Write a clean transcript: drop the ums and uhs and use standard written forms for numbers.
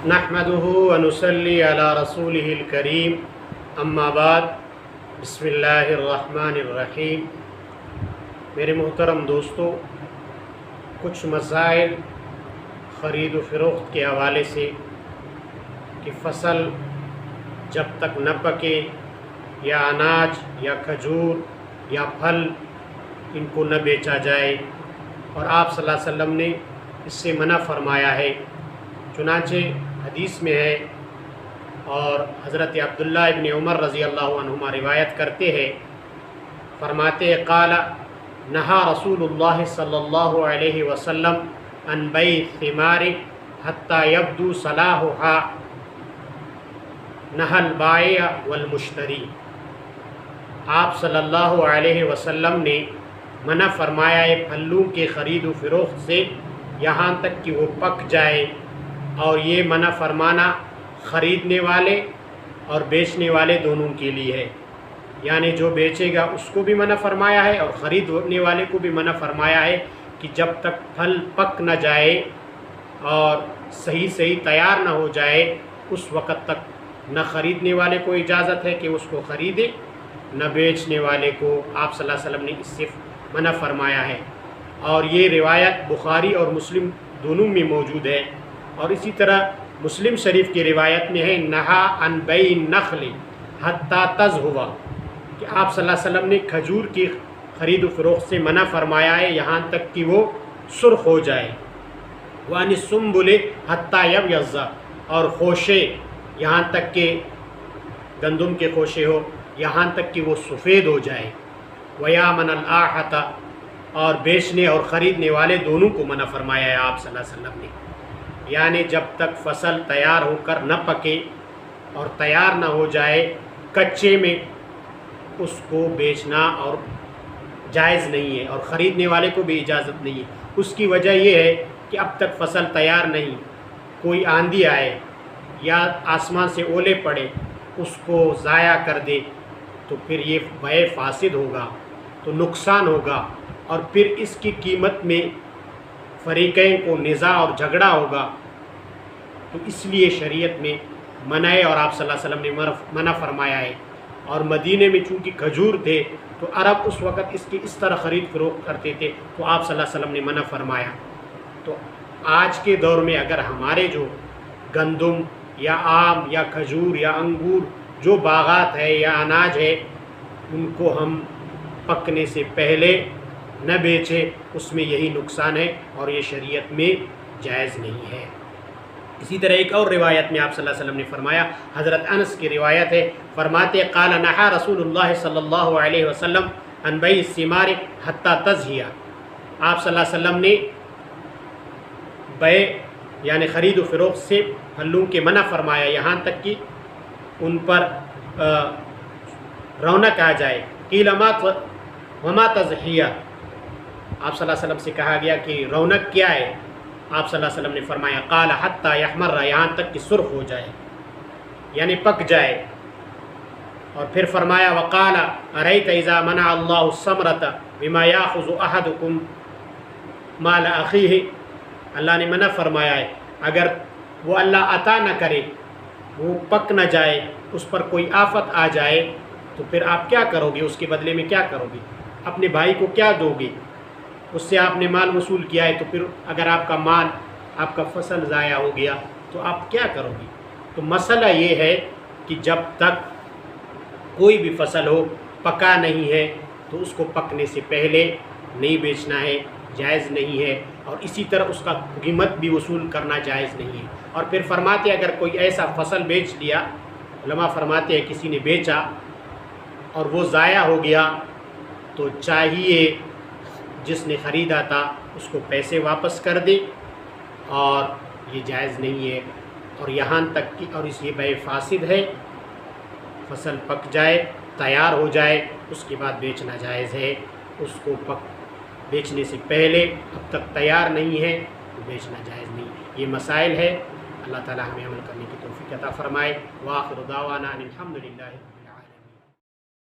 نحمده ونصلي على رسوله الكريم اما بعد بسم اللہ الرحمن الرحیم۔ میرے محترم دوستو، کچھ مسائل خرید و فروخت کے حوالے سے کہ فصل جب تک نہ پکے یا اناج یا کھجور یا پھل ان کو نہ بیچا جائے، اور آپ صلی اللہ علیہ وسلم نے اس سے منع فرمایا ہے۔ چنانچہ حدیث میں ہے، اور حضرت عبداللہ ابن عمر رضی اللہ عنہما روایت کرتے ہیں، فرماتے ہیں قال نہا رسول اللہ صلی اللہ علیہ وسلم عن بیع الثمار حتی یبدو صلاحها، نہا البائع والمشتری۔ آپ صلی اللہ علیہ وسلم نے منع فرمایا ہے پھلوں کے خرید و فروخت سے یہاں تک کہ وہ پک جائے، اور یہ منع فرمانا خریدنے والے اور بیچنے والے دونوں کے لیے ہے، یعنی جو بیچے گا اس کو بھی منع فرمایا ہے اور خریدنے والے کو بھی منع فرمایا ہے کہ جب تک پھل پک نہ جائے اور صحیح تیار نہ ہو جائے اس وقت تک نہ خریدنے والے کو اجازت ہے کہ اس کو خریدے، نہ بیچنے والے کو۔ آپ صلی اللہ علیہ وسلم نے اس سے منع فرمایا ہے، اور یہ روایت بخاری اور مسلم دونوں میں موجود ہے۔ اور اسی طرح مسلم شریف کی روایت میں ہے نہا عن بیع النخل حتی تذہب، کہ آپ صلی اللہ علیہ وسلم نے کھجور کی خرید و فروخت سے منع فرمایا ہے یہاں تک کہ وہ سرخ ہو جائے۔ وعن السنبل حتی یبیض، اور خوشے یہاں تک کہ گندم کے خوشے ہو یہاں تک کہ وہ سفید ہو جائے۔ ویامن الاحۃ، اور بیچنے اور خریدنے والے دونوں کو منع فرمایا ہے آپ صلی اللہ علیہ وسلم نے، یعنی جب تک فصل تیار ہو کر نہ پکے اور تیار نہ ہو جائے کچے میں اس کو بیچنا اور جائز نہیں ہے، اور خریدنے والے کو بھی اجازت نہیں ہے۔ اس کی وجہ یہ ہے کہ اب تک فصل تیار نہیں، کوئی آندھی آئے یا آسمان سے اولے پڑے اس کو ضائع کر دے تو پھر یہ بیع فاسد ہوگا، تو نقصان ہوگا، اور پھر اس کی قیمت میں فریقین کو نزاع اور جھگڑا ہوگا۔ تو اس لیے شریعت میں منع ہے، اور آپ صلی اللہ علیہ وسلم نے منع فرمایا ہے۔ اور مدینے میں چونکہ کھجور تھے تو عرب اس وقت اس کی اس طرح خرید فروخت کرتے تھے، تو آپ صلی اللہ علیہ وسلم نے منع فرمایا۔ تو آج کے دور میں اگر ہمارے جو گندم یا آم یا کھجور یا انگور جو باغات ہے یا اناج ہے ان کو ہم پکنے سے پہلے نہ بیچے، اس میں یہی نقصان ہے اور یہ شریعت میں جائز نہیں ہے۔ اسی طرح ایک اور روایت میں آپ صلی اللہ علیہ وسلم نے فرمایا، حضرت انس کی روایت ہے، فرماتے قال نہا رسول اللہ صلی اللہ علیہ وسلم عن بیع الثمار حتی تزہی، آپ صلی اللہ علیہ وسلم نے بیع یعنی خرید و فروخت سے پھلوں کے منع فرمایا یہاں تک کہ ان پر رونق آ جائے۔ قیل وما تزہیہ، آپ صلی اللہ علیہ وسلم سے کہا گیا کہ رونق کیا ہے؟ آپ صلی اللہ علیہ وسلم نے فرمایا قال حتی یحمر، یہاں تک کہ سرخ ہو جائے یعنی پک جائے۔ اور پھر فرمایا وقال ارأیت اذا منع اللہ الثمرۃ بما یاخذ احدکم مال اخیہ، اللہ نے منع فرمایا ہے اگر وہ اللہ عطا نہ کرے، وہ پک نہ جائے، اس پر کوئی آفت آ جائے تو پھر آپ کیا کرو گے؟ اس کے بدلے میں کیا کرو گے؟ اپنے بھائی کو کیا دو گے؟ اس سے آپ نے مال وصول کیا ہے، تو پھر اگر آپ کا مال آپ کا فصل ضائع ہو گیا تو آپ کیا کرو گے؟ تو مسئلہ یہ ہے کہ جب تک کوئی بھی فصل ہو پکا نہیں ہے تو اس کو پکنے سے پہلے نہیں بیچنا ہے، جائز نہیں ہے، اور اسی طرح اس کا قیمت بھی وصول کرنا جائز نہیں ہے۔ اور پھر فرماتے اگر کوئی ایسا فصل بیچ دیا، علماء فرماتے ہیں کسی نے بیچا اور وہ ضائع ہو گیا تو چاہیے جس نے خریدا تھا اس کو پیسے واپس کر دے، اور یہ جائز نہیں ہے۔ اور یہاں تک کہ اور اس یہ بیع فاسد ہے، فصل پک جائے تیار ہو جائے اس کے بعد بیچنا جائز ہے، اس کو بیچنے سے پہلے اب تک تیار نہیں ہے تو بیچنا جائز نہیں۔ یہ مسائل ہے، اللہ تعالی ہمیں عمل کرنے کی توفیق عطا فرمائے۔ وآخر دعوانا ان الحمد للہ۔